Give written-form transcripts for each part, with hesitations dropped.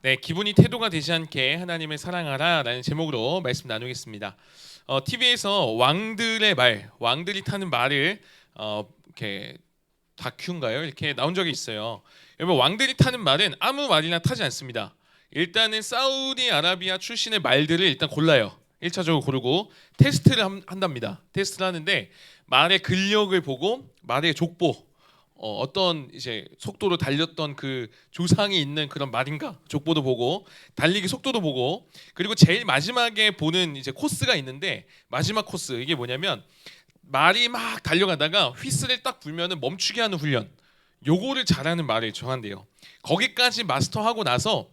네, 기분이 태도가 되지 않게 하나님을 사랑하라라는 제목으로 말씀 나누겠습니다. TV에서 왕들이 타는 말을 이렇게 다큐인가요? 이렇게 나온 적이 있어요. 여러분, 왕들이 타는 말은 아무 말이나 타지 않습니다. 일단은 사우디아라비아 출신의 말들을 일단 골라요. 1차적으로 고르고 테스트를 한답니다. 테스트를 하는데 말의 근력을 보고 말의 족보, 어떤 이제 속도로 달렸던 그 조상이 있는 그런 말인가 족보도 보고 달리기 속도도 보고, 그리고 제일 마지막에 보는 이제 코스가 있는데, 마지막 코스 이게 뭐냐면 말이 막 달려가다가 휘슬을 딱 불면은 멈추게 하는 훈련, 요거를 잘하는 말을 정한대요. 거기까지 마스터하고 나서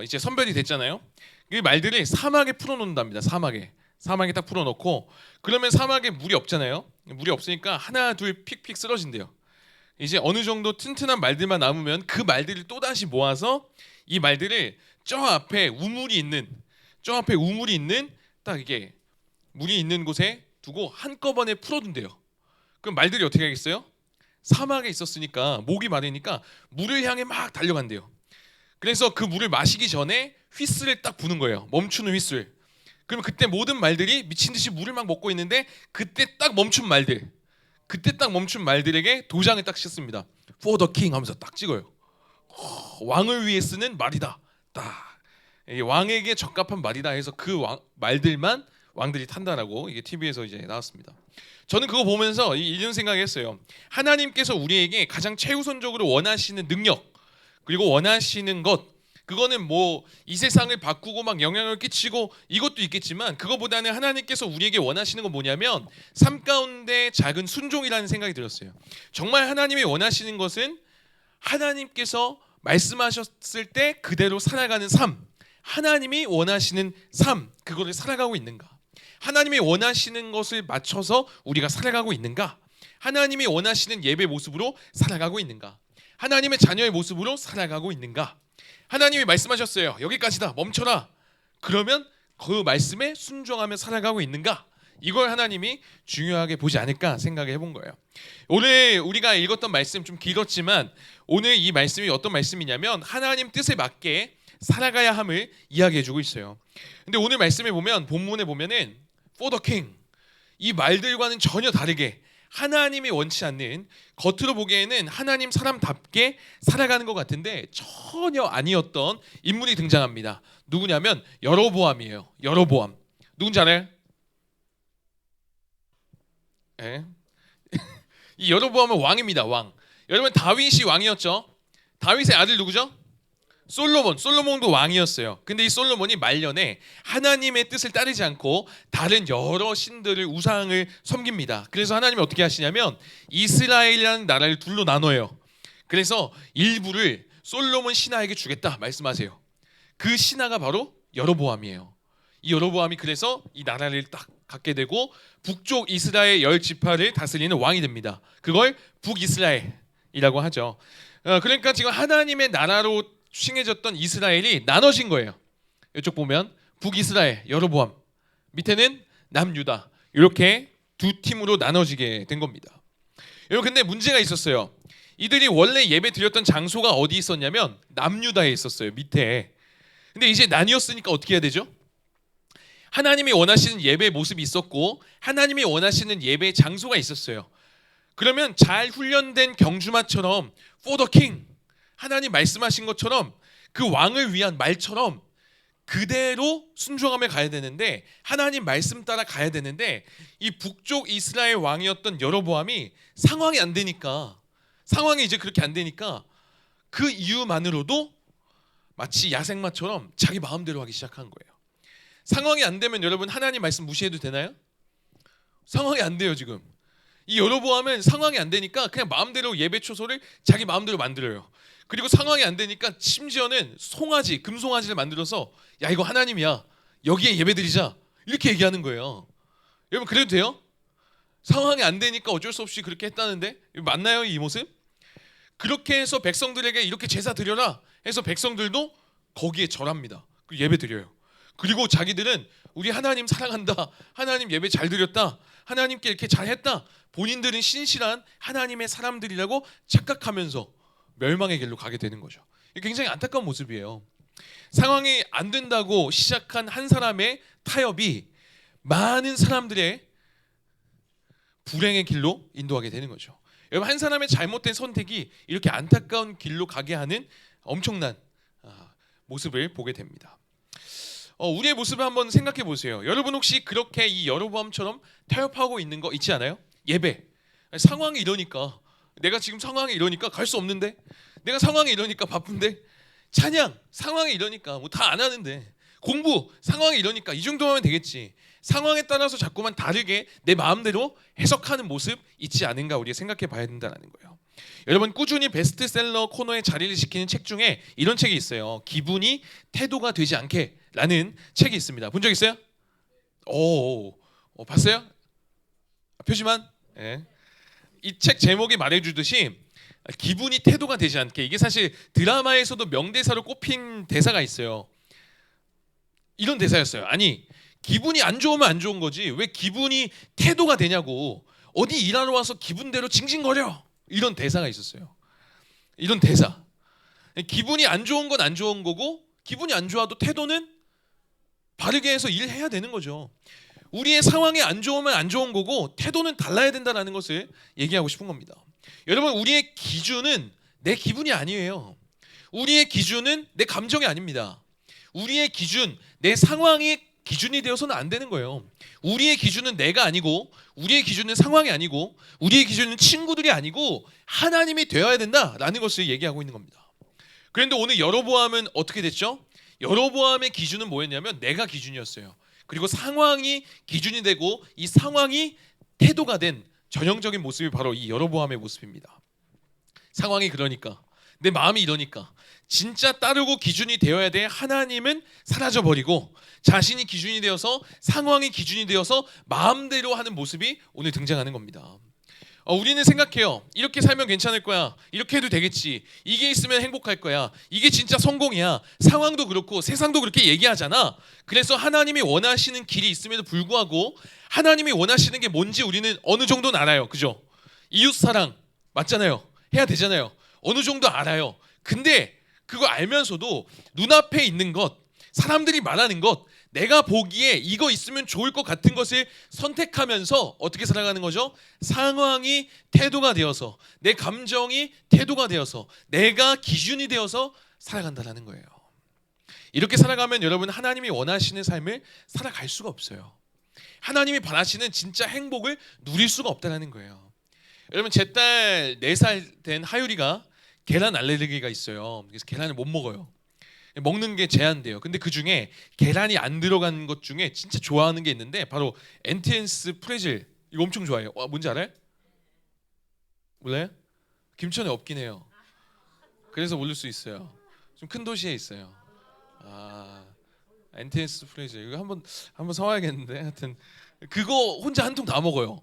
이제 선별이 됐잖아요. 그 말들을 사막에 풀어놓는답니다. 사막에 딱 풀어놓고, 그러면 사막에 물이 없잖아요. 물이 없으니까 하나 둘 픽픽 쓰러진대요. 이제 어느 정도 튼튼한 말들만 남으면 그 말들을 또 다시 모아서 이 말들을 저 앞에 우물이 있는 딱 이게 물이 있는 곳에 두고 한꺼번에 풀어둔대요. 그럼 말들이 어떻게 하겠어요? 사막에 있었으니까 목이 마르니까 물을 향해 막 달려간대요. 그래서 그 물을 마시기 전에 휘슬을 딱 부는 거예요. 멈추는 휘슬. 그러면 그때 모든 말들이 미친 듯이 물을 막 먹고 있는데, 그때 딱 멈춘 말들에게 도장을 딱 씻습니다. For the king 하면서 딱 찍어요. 왕을 위해 쓰는 말이다. 딱 왕에게 적합한 말이다 해서 그 말들만 왕들이 탄다라고 이게 TV에서 이제 나왔습니다. 저는 그거 보면서 이런 생각했어요. 하나님께서 우리에게 가장 최우선적으로 원하시는 능력, 그리고 원하시는 것, 그거는 뭐 이 세상을 바꾸고 막 영향을 끼치고 이것도 있겠지만, 그거보다는 하나님께서 우리에게 원하시는 건 뭐냐면 삶 가운데 작은 순종이라는 생각이 들었어요. 정말 하나님이 원하시는 것은 하나님께서 말씀하셨을 때 그대로 살아가는 삶, 하나님이 원하시는 삶, 그거를 살아가고 있는가? 하나님이 원하시는 것을 맞춰서 우리가 살아가고 있는가? 하나님이 원하시는 예배 모습으로 살아가고 있는가? 하나님의 자녀의 모습으로 살아가고 있는가? 하나님이 말씀하셨어요. 여기까지다. 멈춰라. 그러면 그 말씀에 순종하며 살아가고 있는가? 이걸 하나님이 중요하게 보지 않을까 생각해 본 거예요. 오늘 우리가 읽었던 말씀 좀 길었지만, 오늘 이 말씀이 어떤 말씀이냐면 하나님 뜻에 맞게 살아가야 함을 이야기해 주고 있어요. 근데 오늘 말씀에 보면, 본문에 보면은 For the king, 이 말들과는 전혀 다르게 하나님이 원치 않는, 겉으로 보기에는 하나님 사람답게 살아가는 것 같은데 전혀 아니었던 인물이 등장합니다. 누구냐면 여로보암이에요. 여로보암. 누군지 알아요? 네. 이 여로보암은 왕입니다. 왕. 여러분, 다윗이 왕이었죠. 다윗의 아들 누구죠? 솔로몬도 왕이었어요. 근데 이 솔로몬이 말년에 하나님의 뜻을 따르지 않고 다른 여러 신들을, 우상을 섬깁니다. 그래서 하나님이 어떻게 하시냐면 이스라엘이라는 나라를 둘로 나눠요. 그래서 일부를 솔로몬 신하에게 주겠다 말씀하세요. 그 신하가 바로 여로보암이에요. 이 여로보암이 그래서 이 나라를 딱 갖게 되고 북쪽 이스라엘 10지파를 다스리는 왕이 됩니다. 그걸 북이스라엘이라고 하죠. 그러니까 지금 하나님의 나라로 칭해졌던 이스라엘이 나눠진 거예요. 이쪽 보면 북이스라엘 여로보암, 밑에는 남유다, 이렇게 두 팀으로 나눠지게 된 겁니다. 여러분, 근데 문제가 있었어요. 이들이 원래 예배 드렸던 장소가 어디 있었냐면 남유다에 있었어요, 밑에. 근데 이제 나뉘었으니까 어떻게 해야 되죠? 하나님이 원하시는 예배 모습이 있었고 하나님이 원하시는 예배 장소가 있었어요. 그러면 잘 훈련된 경주마처럼 For the king, 하나님 말씀하신 것처럼 그 왕을 위한 말처럼 그대로 순종하며 가야 되는데, 하나님 말씀 따라 가야 되는데, 이 북쪽 이스라엘 왕이었던 여로보암이 상황이 이제 그렇게 안 되니까 그 이유만으로도 마치 야생마처럼 자기 마음대로 하기 시작한 거예요. 상황이 안 되면 여러분, 하나님 말씀 무시해도 되나요? 상황이 안 돼요. 지금 이 여로보암은 상황이 안 되니까 그냥 마음대로 예배 초소를 자기 마음대로 만들어요. 그리고 상황이 안 되니까 심지어는 금송아지를 만들어서 야, 이거 하나님이야, 여기에 예배드리자, 이렇게 얘기하는 거예요. 여러분, 그래도 돼요? 상황이 안 되니까 어쩔 수 없이 그렇게 했다는데 맞나요, 이 모습? 그렇게 해서 백성들에게 이렇게 제사 드려라 해서 백성들도 거기에 절합니다. 예배드려요. 그리고 자기들은 우리 하나님 사랑한다, 하나님 예배 잘 드렸다, 하나님께 이렇게 잘했다, 본인들은 신실한 하나님의 사람들이라고 착각하면서 멸망의 길로 가게 되는 거죠. 이게 굉장히 안타까운 모습이에요. 상황이 안 된다고 시작한 한 사람의 타협이 많은 사람들의 불행의 길로 인도하게 되는 거죠. 여러분, 한 사람의 잘못된 선택이 이렇게 안타까운 길로 가게 하는 엄청난 모습을 보게 됩니다. 우리의 모습을 한번 생각해 보세요. 여러분 혹시 그렇게 이 여로보암처럼 타협하고 있는 거 있지 않아요? 예배, 상황이 이러니까, 내가 지금 상황이 이러니까 갈 수 없는데, 내가 상황이 이러니까 바쁜데, 찬양, 상황이 이러니까 뭐 다 안 하는데, 공부, 상황이 이러니까 이 정도 하면 되겠지. 상황에 따라서 자꾸만 다르게 내 마음대로 해석하는 모습 있지 않은가 우리가 생각해 봐야 된다는 거예요. 여러분, 꾸준히 베스트셀러 코너에 자리를 지키는 책 중에 이런 책이 있어요. 기분이 태도가 되지 않게 라는 책이 있습니다. 본 적 있어요? 봤어요? 표지만? 네. 이 책 제목이 말해주듯이 기분이 태도가 되지 않게, 이게 사실 드라마에서도 명대사로 꼽힌 대사가 있어요. 이런 대사였어요. 아니, 기분이 안 좋으면 안 좋은 거지 왜 기분이 태도가 되냐고. 어디 일하러 와서 기분대로 징징거려. 이런 대사가 있었어요. 이런 대사. 기분이 안 좋은 건 안 좋은 거고, 기분이 안 좋아도 태도는 바르게 해서 일해야 되는 거죠. 우리의 상황이 안 좋으면 안 좋은 거고, 태도는 달라야 된다는 것을 얘기하고 싶은 겁니다. 여러분, 우리의 기준은 내 기분이 아니에요. 우리의 기준은 내 감정이 아닙니다. 우리의 기준, 내 상황이 기준이 되어서는 안 되는 거예요. 우리의 기준은 내가 아니고, 우리의 기준은 상황이 아니고, 우리의 기준은 친구들이 아니고 하나님이 되어야 된다라는 것을 얘기하고 있는 겁니다. 그런데 오늘 여로보암은 어떻게 됐죠? 여로보암의 기준은 뭐였냐면 내가 기준이었어요. 그리고 상황이 기준이 되고, 이 상황이 태도가 된 전형적인 모습이 바로 이 여로보암의 모습입니다. 상황이 그러니까, 내 마음이 이러니까, 진짜 따르고 기준이 되어야 될 하나님은 사라져버리고 자신이 기준이 되어서, 상황이 기준이 되어서 마음대로 하는 모습이 오늘 등장하는 겁니다. 우리는 생각해요. 이렇게 살면 괜찮을 거야. 이렇게 해도 되겠지. 이게 있으면 행복할 거야. 이게 진짜 성공이야. 상황도 그렇고 세상도 그렇게 얘기하잖아. 그래서 하나님이 원하시는 길이 있음에도 불구하고 하나님이 원하시는 게 뭔지 우리는 어느 정도는 알아요. 그죠? 이웃사랑 맞잖아요. 해야 되잖아요. 어느 정도 알아요. 근데 그거 알면서도 눈앞에 있는 것, 사람들이 말하는 것, 내가 보기에 이거 있으면 좋을 것 같은 것을 선택하면서 어떻게 살아가는 거죠? 상황이 태도가 되어서, 내 감정이 태도가 되어서, 내가 기준이 되어서 살아간다는 거예요. 이렇게 살아가면 여러분, 하나님이 원하시는 삶을 살아갈 수가 없어요. 하나님이 바라시는 진짜 행복을 누릴 수가 없다는 거예요. 여러분, 제 딸 4살 된 하율이가 계란 알레르기가 있어요. 그래서 계란을 못 먹어요. 먹는 게 제한돼요. 근데 그 중에 계란이 안 들어간 것 중에 진짜 좋아하는 게 있는데 바로 엔티엔스 프레질. 이거 엄청 좋아해요. 뭔지 알아요? 몰라요? 김천에 없긴 해요. 그래서 모를 수 있어요. 좀 큰 도시에 있어요. 엔티엔스 프레질 이거 한번 사와야겠는데. 하여튼 그거 혼자 한 통 다 먹어요.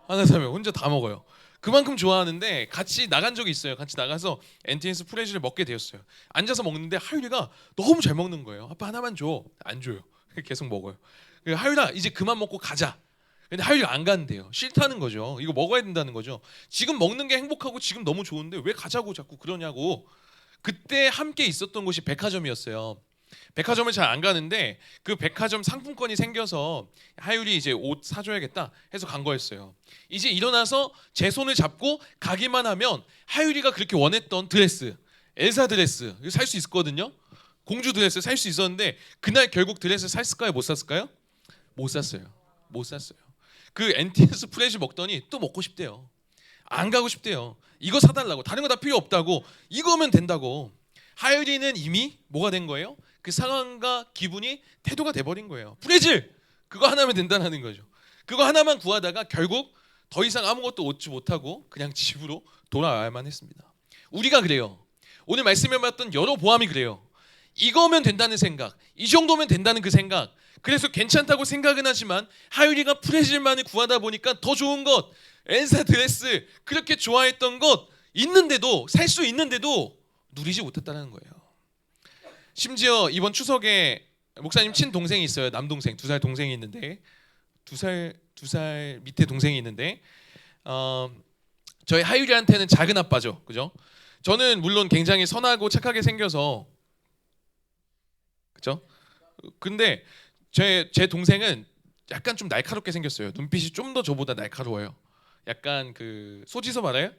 하나 사면 혼자 다 먹어요. 그만큼 좋아하는데 같이 나간 적이 있어요. 같이 나가서 엔티엔스 프레지를 먹게 되었어요. 앉아서 먹는데 하율이가 너무 잘 먹는 거예요. 아빠 하나만 줘. 안 줘요. 계속 먹어요. 하율아 이제 그만 먹고 가자. 근데 하율이가 안 간대요. 싫다는 거죠. 이거 먹어야 된다는 거죠. 지금 먹는 게 행복하고 지금 너무 좋은데 왜 가자고 자꾸 그러냐고. 그때 함께 있었던 곳이 백화점이었어요. 백화점을 잘 안 가는데 그 백화점 상품권이 생겨서 하율이 이제 옷 사줘야겠다 해서 간 거였어요. 이제 일어나서 제 손을 잡고 가기만 하면 하율이가 그렇게 원했던 드레스, 엘사 드레스 살 수 있었거든요. 공주 드레스 살 수 있었는데 그날 결국 드레스 샀을까요? 못 샀을까요? 못 샀어요. 못 샀어요. 그 엔티에스 프레시 먹더니 또 먹고 싶대요. 안 가고 싶대요. 이거 사달라고. 다른 거 다 필요 없다고. 이거면 된다고. 하율이는 이미 뭐가 된 거예요? 그 상황과 기분이 태도가 돼버린 거예요. 프레질 그거 하나면 된다는 거죠. 그거 하나만 구하다가 결국 더 이상 아무것도 얻지 못하고 그냥 집으로 돌아와야만 했습니다. 우리가 그래요. 오늘 말씀해봤던 여로보암이 그래요. 이거면 된다는 생각, 이 정도면 된다는 그 생각. 그래서 괜찮다고 생각은 하지만 하율이가 프레질만을 구하다 보니까 더 좋은 것, 엘사 드레스 그렇게 좋아했던 것 있는데도, 살 수 있는데도 누리지 못했다는 거예요. 심지어 이번 추석에 목사님 친동생이 있어요. 남동생 2살 동생이 있는데 2살 밑에 동생이 있는데 저희 하율이한테는 작은 아빠죠. 그죠? 저는 물론 굉장히 선하고 착하게 생겨서 그렇죠? 근데 제 동생은 약간 좀 날카롭게 생겼어요. 눈빛이 좀 더 저보다 날카로워요. 약간 그 소지섭 알아요?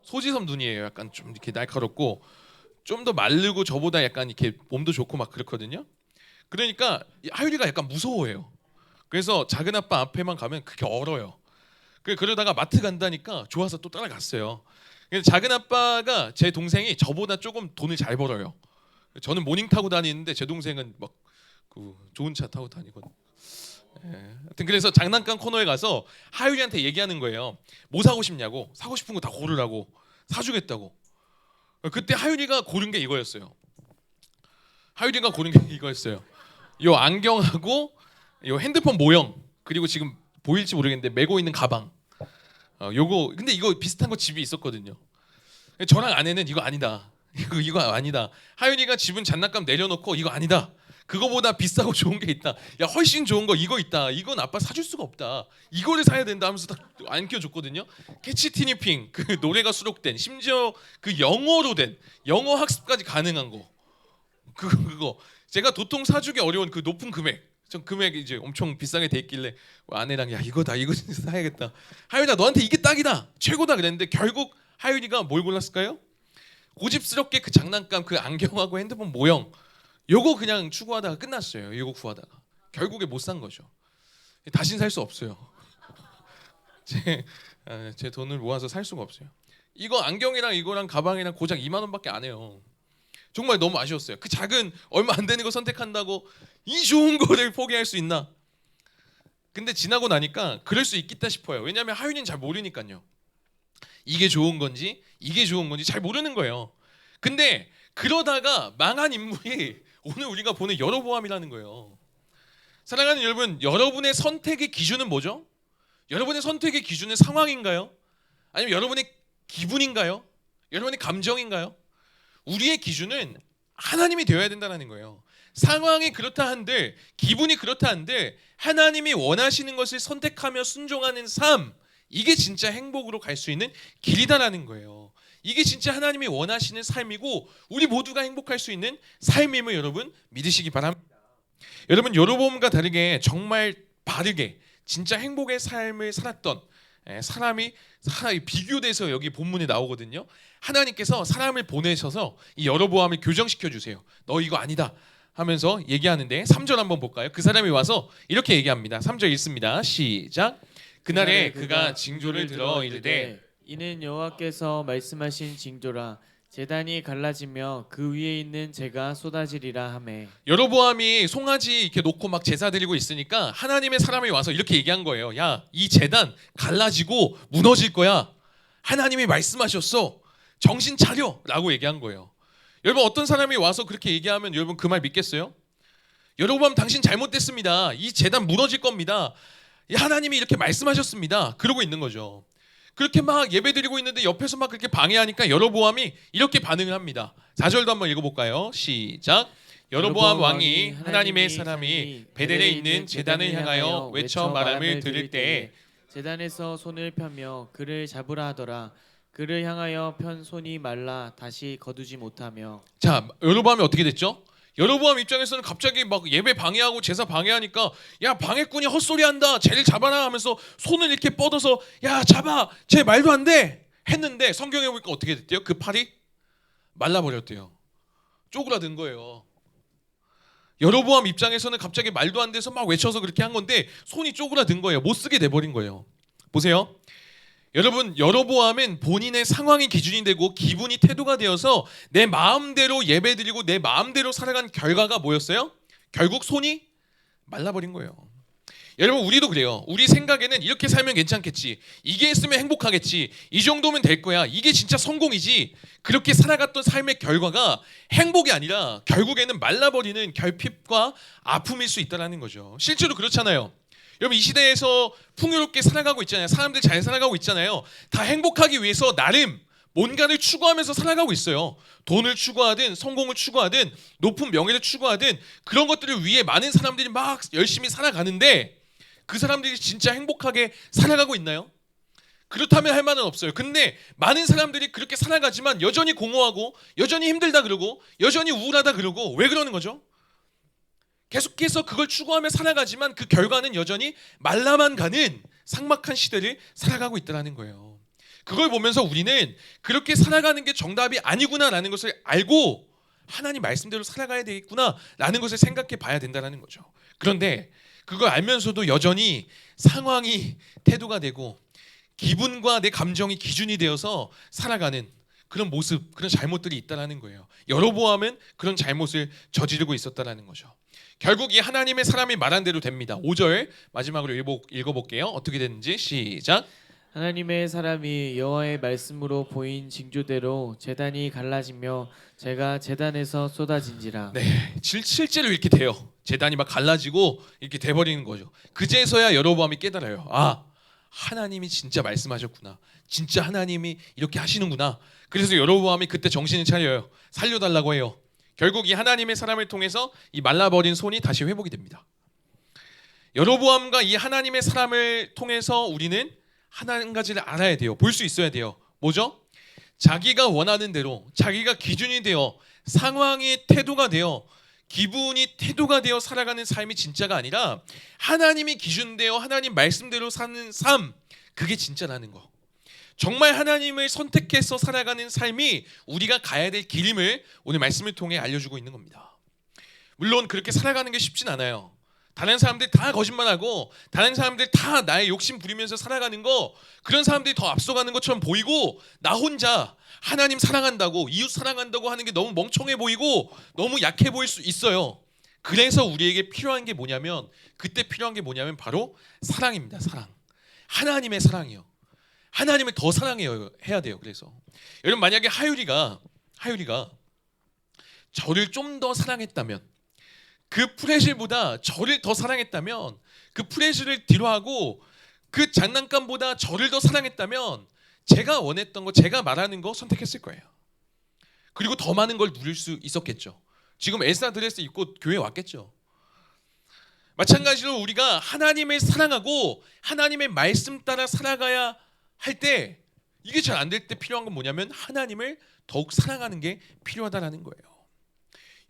소지섭 눈이에요. 약간 좀 이렇게 날카롭고 좀 더 마르고 저보다 약간 이렇게 몸도 좋고 막 그렇거든요. 그러니까 하율이가 약간 무서워해요. 그래서 작은 아빠 앞에만 가면 그게 얼어요. 그러다가 마트 간다니까 좋아서 또 따라갔어요. 근데 작은 아빠가 제 동생이 저보다 조금 돈을 잘 벌어요. 저는 모닝 타고 다니는데 제 동생은 막 그 좋은 차 타고 다니거든요. 예. 하여튼 그래서 장난감 코너에 가서 하율이한테 얘기하는 거예요. 뭐 사고 싶냐고. 사고 싶은 거 다 고르라고. 사주겠다고. 그때 하율이가 고른 게 이거였어요. 하율이가 고른 게 이거였어요. 요 안경하고 요 핸드폰 모형 그리고 지금 보일지 모르겠는데 메고 있는 가방. 요거 근데 이거 비슷한 거 집이 있었거든요. 저랑 아내는 이거 아니다. 이거 아니다. 하윤이가 집은 장난감 내려놓고 이거 아니다. 그거보다 비싸고 좋은 게 있다. 야 훨씬 좋은 거 이거 있다. 이건 아빠 사줄 수가 없다. 이거를 사야 된다 하면서 딱 안겨줬거든요. 캐치 티니핑 그 노래가 수록된 심지어 그 영어로 된 영어 학습까지 가능한 거. 그거 제가 도통 사주기 어려운 그 높은 금액. 전 금액이 이제 엄청 비싸게 돼 있길래 아내랑 야 이거다 이거 사야겠다. 하윤아 너한테 이게 딱이다 최고다 그랬는데 결국 하윤이가 뭘 골랐을까요? 고집스럽게 그 장난감 그 안경하고 핸드폰 모형 요거 그냥 추구하다가 끝났어요. 이거 구하다가 결국에 못 산 거죠. 다신 살 수 없어요. 제 돈을 모아서 살 수가 없어요. 이거 안경이랑 이거랑 가방이랑 고작 2만 원밖에 안 해요. 정말 너무 아쉬웠어요. 그 작은 얼마 안 되는 거 선택한다고 이 좋은 거를 포기할 수 있나? 근데 지나고 나니까 그럴 수 있겠다 싶어요. 왜냐하면 하윤이는 잘 모르니까요. 이게 좋은 건지 이게 좋은 건지 잘 모르는 거예요. 근데 그러다가 망한 인물이 오늘 우리가 보는 여로보암이라는 거예요. 사랑하는 여러분, 여러분의 선택의 기준은 뭐죠? 여러분의 선택의 기준은 상황인가요? 아니면 여러분의 기분인가요? 여러분의 감정인가요? 우리의 기준은 하나님이 되어야 된다는 거예요. 상황이 그렇다 한들 기분이 그렇다 한들 하나님이 원하시는 것을 선택하며 순종하는 삶 이게 진짜 행복으로 갈 수 있는 길이다라는 거예요. 이게 진짜 하나님이 원하시는 삶이고 우리 모두가 행복할 수 있는 삶임을 여러분 믿으시기 바랍니다. 여러분 여로보암과 다르게 정말 바르게 진짜 행복의 삶을 살았던 사람이 비교돼서 여기 본문에 나오거든요. 하나님께서 사람을 보내셔서 이 여로보암을 교정시켜 주세요. 너 이거 아니다 하면서 얘기하는데 3절 한번 볼까요? 그 사람이 와서 이렇게 얘기합니다. 3절 읽습니다. 시작. 그날에 그가 징조를 들어 이르되 이는 여호와께서 말씀하신 징조라 제단이 갈라지며 그 위에 있는 재가 쏟아지리라 하매. 여로보암이 송아지 이렇게 놓고 막 제사 드리고 있으니까 하나님의 사람이 와서 이렇게 얘기한 거예요. 야, 이 제단 갈라지고 무너질 거야. 하나님이 말씀하셨어. 정신 차려라고 얘기한 거예요. 여러분 어떤 사람이 와서 그렇게 얘기하면 여러분 그 말 믿겠어요? 여로보암 당신 잘못됐습니다. 이 제단 무너질 겁니다. 하나님이 이렇게 말씀하셨습니다. 그러고 있는 거죠. 그렇게 막 예배드리고 있는데 옆에서 막 그렇게 방해하니까 여로보암이 이렇게 반응을 합니다. 4절도 한번 읽어볼까요? 시작. 여로보암 왕이 하나님의 사람이 베델에 있는 제단을 향하여 외쳐 말함을 들을 때에 제단에서 손을 펴며 그를 잡으라 하더라. 그를 향하여 편 손이 말라 다시 거두지 못하며. 자, 여로보암이 어떻게 됐죠? 여로보암 입장에서는 갑자기 막 예배 방해하고 제사 방해하니까 야 방해꾼이 헛소리한다 쟤를 잡아라 하면서 손을 이렇게 뻗어서 야 잡아 쟤 말도 안 돼 했는데 성경에 보니까 어떻게 됐대요? 그 팔이 말라버렸대요. 쪼그라든 거예요. 여로보암 입장에서는 갑자기 말도 안 돼서 막 외쳐서 그렇게 한 건데 손이 쪼그라든 거예요. 못 쓰게 돼버린 거예요. 보세요. 여러분 여로보암은 본인의 상황이 기준이 되고 기분이 태도가 되어서 내 마음대로 예배드리고 내 마음대로 살아간 결과가 뭐였어요? 결국 손이 말라버린 거예요. 여러분 우리도 그래요. 우리 생각에는 이렇게 살면 괜찮겠지. 이게 있으면 행복하겠지. 이 정도면 될 거야. 이게 진짜 성공이지. 그렇게 살아갔던 삶의 결과가 행복이 아니라 결국에는 말라버리는 결핍과 아픔일 수 있다는 거죠. 실제로 그렇잖아요. 여러분 이 시대에서 풍요롭게 살아가고 있잖아요. 사람들 잘 살아가고 있잖아요. 다 행복하기 위해서 나름 뭔가를 추구하면서 살아가고 있어요. 돈을 추구하든 성공을 추구하든 높은 명예를 추구하든 그런 것들을 위해 많은 사람들이 막 열심히 살아가는데 그 사람들이 진짜 행복하게 살아가고 있나요? 그렇다면 할 말은 없어요. 근데 많은 사람들이 그렇게 살아가지만 여전히 공허하고 여전히 힘들다 그러고 여전히 우울하다 그러고 왜 그러는 거죠? 계속해서 그걸 추구하며 살아가지만 그 결과는 여전히 말라만 가는 삭막한 시대를 살아가고 있다는 거예요. 그걸 보면서 우리는 그렇게 살아가는 게 정답이 아니구나라는 것을 알고 하나님 말씀대로 살아가야 되겠구나라는 것을 생각해 봐야 된다는 거죠. 그런데 그걸 알면서도 여전히 상황이 태도가 되고 기분과 내 감정이 기준이 되어서 살아가는 그런 모습, 그런 잘못들이 있다는 거예요. 여로보암은 그런 잘못을 저지르고 있었다는 거죠. 결국 이 하나님의 사람이 말한 대로 됩니다. 5절 마지막으로 읽어볼게요. 어떻게 됐는지 시작. 하나님의 사람이 여호와의 말씀으로 보인 징조대로 제단이 갈라지며 제가 제단에서 쏟아진지라. 네, 실제로 이렇게 돼요. 제단이 막 갈라지고 이렇게 돼버리는 거죠. 그제서야 여로보암이 깨달아요. 아, 하나님이 진짜 말씀하셨구나. 진짜 하나님이 이렇게 하시는구나. 그래서 여로보암이 그때 정신을 차려요. 살려달라고 해요. 결국 이 하나님의 사람을 통해서 이 말라버린 손이 다시 회복이 됩니다. 여로보암과 이 하나님의 사람을 통해서 우리는 한 가지를 알아야 돼요. 볼 수 있어야 돼요. 뭐죠? 자기가 원하는 대로, 자기가 기준이 되어, 상황이 태도가 되어, 기분이 태도가 되어 살아가는 삶이 진짜가 아니라 하나님이 기준되어 하나님 말씀대로 사는 삶, 그게 진짜라는 거. 정말 하나님을 선택해서 살아가는 삶이 우리가 가야 될 길임을 오늘 말씀을 통해 알려주고 있는 겁니다. 물론 그렇게 살아가는 게 쉽진 않아요. 다른 사람들 다 거짓말하고 다른 사람들 다 나의 욕심 부리면서 살아가는 거, 그런 사람들이 더 앞서가는 것처럼 보이고 나 혼자 하나님 사랑한다고, 이웃 사랑한다고 하는 게 너무 멍청해 보이고 너무 약해 보일 수 있어요. 그래서 우리에게 필요한 게 뭐냐면, 그때 필요한 게 뭐냐면 바로 사랑입니다. 사랑. 하나님의 사랑이요. 하나님을 더 사랑해야 돼요. 그래서 여러분, 만약에 하율이가 저를 좀 더 사랑했다면, 그 프레실보다 저를 더 사랑했다면, 그 프레실을 뒤로하고 그 장난감보다 저를 더 사랑했다면 제가 원했던 거, 제가 말하는 거 선택했을 거예요. 그리고 더 많은 걸 누릴 수 있었겠죠. 지금 엘사 드레스 입고 교회 왔겠죠. 마찬가지로 우리가 하나님을 사랑하고 하나님의 말씀 따라 살아가야 할 때, 이게 잘 안 될 때 필요한 건 뭐냐면 하나님을 더욱 사랑하는 게 필요하다라는 거예요.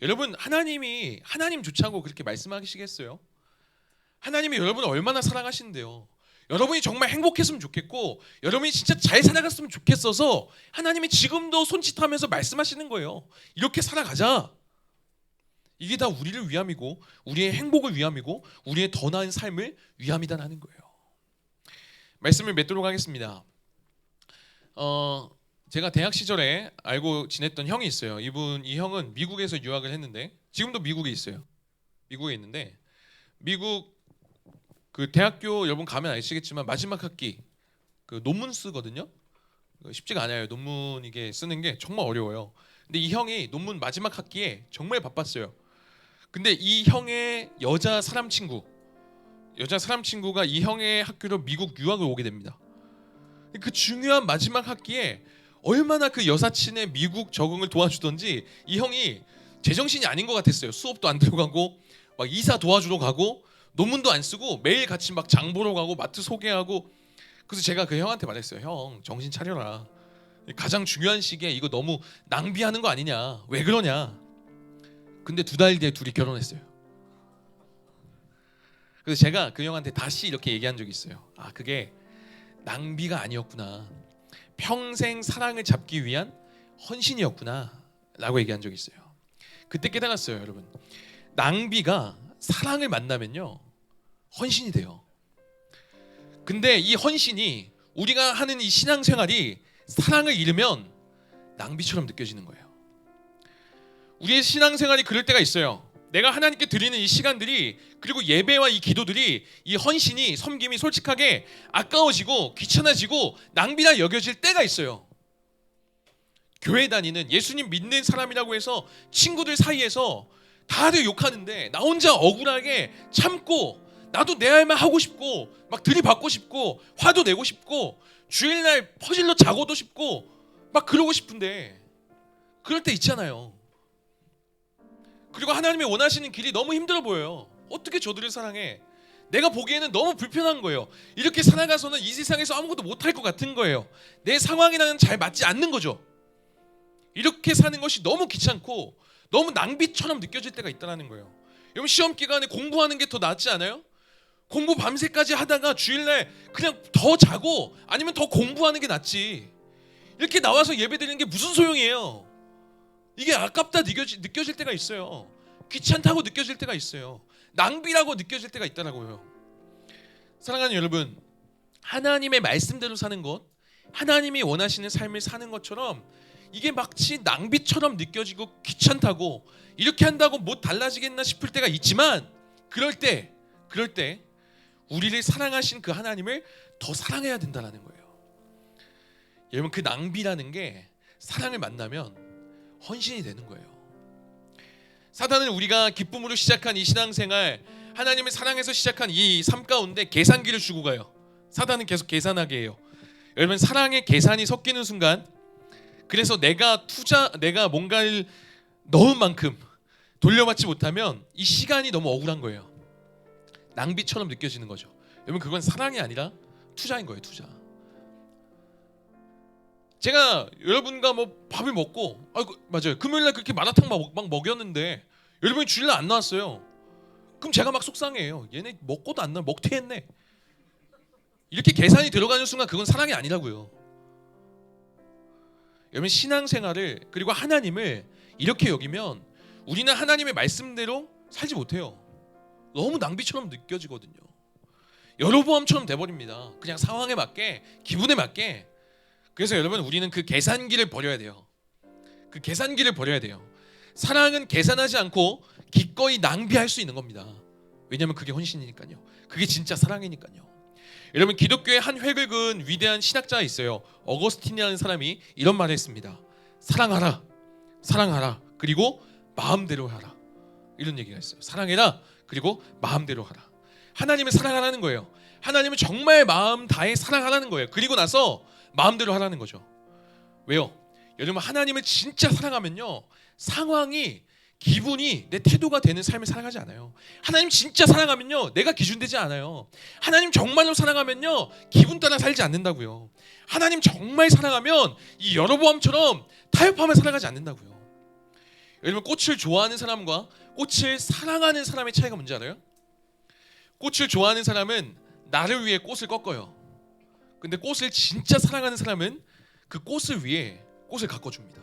여러분, 하나님 좋자고 그렇게 말씀하시겠어요? 하나님이 여러분을 얼마나 사랑하시는데요. 여러분이 정말 행복했으면 좋겠고 여러분이 진짜 잘 살아갔으면 좋겠어서 하나님이 지금도 손짓하면서 말씀하시는 거예요. 이렇게 살아가자. 이게 다 우리를 위함이고 우리의 행복을 위함이고 우리의 더 나은 삶을 위함이다라는 거예요. 말씀을 맺도록 하겠습니다. 제가 대학 시절에 알고 지냈던 형이 있어요. 이 형은 미국에서 유학을 했는데 지금도 미국에 있어요. 미국에 있는데 미국 그 대학교 여러분 가면 아시겠지만 마지막 학기 그 논문 쓰거든요. 쉽지가 않아요. 논문 이게 쓰는 게 정말 어려워요. 근데 이 형이 논문 마지막 학기에 정말 바빴어요. 근데 이 형의 여자 사람 친구가 이 형의 학교로 미국 유학을 오게 됩니다. 그 중요한 마지막 학기에 얼마나 그 여사친의 미국 적응을 도와주던지 이 형이 제정신이 아닌 것 같았어요. 수업도 안 들어가고 막 이사 도와주러 가고 논문도 안 쓰고 매일 같이 막 장 보러 가고 마트 소개하고. 그래서 제가 그 형한테 말했어요. 형, 정신 차려라. 가장 중요한 시기에 이거 너무 낭비하는 거 아니냐. 왜 그러냐. 근데 2달 뒤에 둘이 결혼했어요. 그래서 제가 그 형한테 다시 이렇게 얘기한 적이 있어요. 아, 그게 낭비가 아니었구나. 평생 사랑을 잡기 위한 헌신이었구나 라고 얘기한 적이 있어요. 그때 깨달았어요. 여러분, 낭비가 사랑을 만나면요 헌신이 돼요. 근데 이 헌신이, 우리가 하는 이 신앙생활이 사랑을 잃으면 낭비처럼 느껴지는 거예요. 우리의 신앙생활이 그럴 때가 있어요. 내가 하나님께 드리는 이 시간들이, 그리고 예배와 이 기도들이, 이 헌신이, 섬김이 솔직하게 아까워지고 귀찮아지고 낭비라 여겨질 때가 있어요. 교회 다니는, 예수님 믿는 사람이라고 해서 친구들 사이에서 다들 욕하는데 나 혼자 억울하게 참고, 나도 내 할 말 하고 싶고 막 들이받고 싶고 화도 내고 싶고 주일날 퍼질러 자고도 싶고 막 그러고 싶은데 그럴 때 있잖아요. 그리고 하나님이 원하시는 길이 너무 힘들어 보여요. 어떻게 저들을 사랑해? 내가 보기에는 너무 불편한 거예요. 이렇게 살아가서는 이 세상에서 아무것도 못할 것 같은 거예요. 내 상황이랑은 잘 맞지 않는 거죠. 이렇게 사는 것이 너무 귀찮고 너무 낭비처럼 느껴질 때가 있다는 거예요. 여러분 시험 기간에 공부하는 게 더 낫지 않아요? 공부 밤새까지 하다가 주일날 그냥 더 자고 아니면 더 공부하는 게 낫지. 이렇게 나와서 예배 드리는 게 무슨 소용이에요? 이게 아깝다 느껴질 때가 있어요. 귀찮다고 느껴질 때가 있어요. 낭비라고 느껴질 때가 있더라고요. 사랑하는 여러분, 하나님의 말씀대로 사는 것, 하나님이 원하시는 삶을 사는 것처럼 이게 마치 낭비처럼 느껴지고 귀찮다고 이렇게 한다고 뭐 달라지겠나 싶을 때가 있지만 그럴 때 우리를 사랑하신 그 하나님을 더 사랑해야 된다는 거예요. 여러분 그 낭비라는 게 사랑을 만나면 헌신이 되는 거예요. 사단은 우리가 기쁨으로 시작한 이 신앙생활, 하나님을 사랑해서 시작한 이 삶 가운데 계산기를 주고 가요. 사단은 계속 계산하게 해요. 여러분 사랑의 계산이 섞이는 순간, 그래서 내가 뭔가를 넣은 만큼 돌려받지 못하면 이 시간이 너무 억울한 거예요. 낭비처럼 느껴지는 거죠. 여러분 그건 사랑이 아니라 투자인 거예요. 투자. 제가 여러분과 뭐 밥을 먹고 맞아요. 금요일날 그렇게 마라탕 막 먹였는데 여러분이 주일날 안 나왔어요. 그럼 제가 막 속상해요. 얘네 먹고도 안 나와. 먹튀했네. 이렇게 계산이 들어가는 순간 그건 사랑이 아니라고요. 여러분 신앙생활을 그리고 하나님을 이렇게 여기면 우리는 하나님의 말씀대로 살지 못해요. 너무 낭비처럼 느껴지거든요. 여로보암처럼 돼버립니다. 그냥 상황에 맞게, 기분에 맞게. 그래서 여러분 우리는 그 계산기를 버려야 돼요. 그 계산기를 버려야 돼요. 사랑은 계산하지 않고 기꺼이 낭비할 수 있는 겁니다. 왜냐하면 그게 헌신이니까요. 그게 진짜 사랑이니까요. 여러분 기독교의 한 획을 그은 위대한 신학자가 있어요. 어거스틴이라는 사람이 이런 말을 했습니다. 사랑하라, 사랑하라, 그리고 마음대로 하라. 이런 얘기가 있어요. 사랑해라, 그리고 마음대로 하라. 하나님을 사랑하라는 거예요. 하나님을 정말 마음 다해 사랑하라는 거예요. 그리고 나서 마음대로 하라는 거죠. 왜요? 여러분 하나님을 진짜 사랑하면요, 상황이, 기분이 내 태도가 되는 삶을 살아가지 않아요. 하나님 진짜 사랑하면요, 내가 기준되지 않아요. 하나님 정말로 사랑하면요, 기분 따라 살지 않는다고요. 하나님 정말 사랑하면 이 여로보암처럼 타협하며 살아가지 않는다고요. 여러분 꽃을 좋아하는 사람과 꽃을 사랑하는 사람의 차이가 뭔지 알아요? 꽃을 좋아하는 사람은 나를 위해 꽃을 꺾어요. 근데 꽃을 진짜 사랑하는 사람은 그 꽃을 위해 꽃을 가꿔줍니다.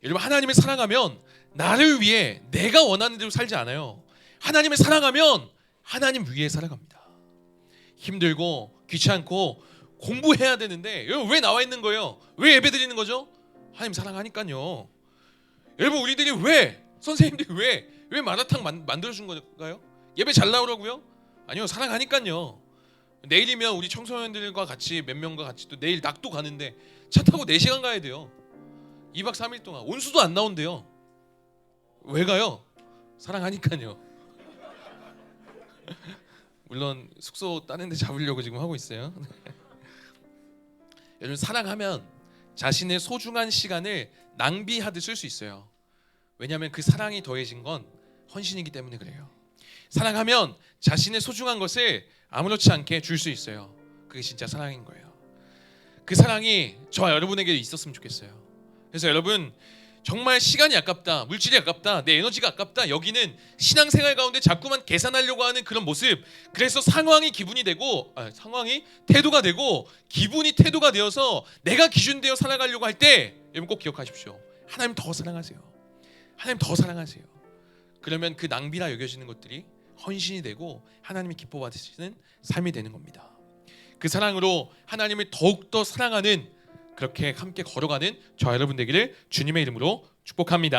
여러분 하나님을 사랑하면 나를 위해 내가 원하는 대로 살지 않아요. 하나님을 사랑하면 하나님 위해 살아갑니다. 힘들고 귀찮고 공부해야 되는데 여러분 왜 나와 있는 거예요? 왜 예배 드리는 거죠? 하나님 사랑하니까요. 여러분 우리들이 왜, 선생님들이 왜 마라탕 만들어준 건가요? 예배 잘 나오라고요? 아니요, 사랑하니까요. 내일이면 우리 청소년들과 같이 몇 명과 같이 또 내일 낙도 가는데 차 타고 4시간 가야 돼요. 2박 3일 동안 온수도 안 나온대요. 왜 가요? 사랑하니까요. 물론 숙소 다른 데 잡으려고 지금 하고 있어요. 여러분 사랑하면 자신의 소중한 시간을 낭비하듯 쓸 수 있어요. 왜냐하면 그 사랑이 더해진 건 헌신이기 때문에 그래요. 사랑하면 자신의 소중한 것을 아무렇지 않게 줄 수 있어요. 그게 진짜 사랑인 거예요. 그 사랑이 저와 여러분에게 있었으면 좋겠어요. 그래서 여러분 정말 시간이 아깝다, 물질이 아깝다, 내 에너지가 아깝다, 여기는 신앙생활 가운데 자꾸만 계산하려고 하는 그런 모습, 그래서 상황이 기분이 되고 상황이 태도가 되고 기분이 태도가 되어서 내가 기준되어 살아가려고 할 때 여러분 꼭 기억하십시오. 하나님 더 사랑하세요. 하나님 더 사랑하세요. 그러면 그 낭비라 여겨지는 것들이 헌신이 되고 하나님이 기뻐 받으시는 삶이 되는 겁니다. 그 사랑으로 하나님을 더욱더 사랑하는, 그렇게 함께 걸어가는 저 여러분 되기를 주님의 이름으로 축복합니다.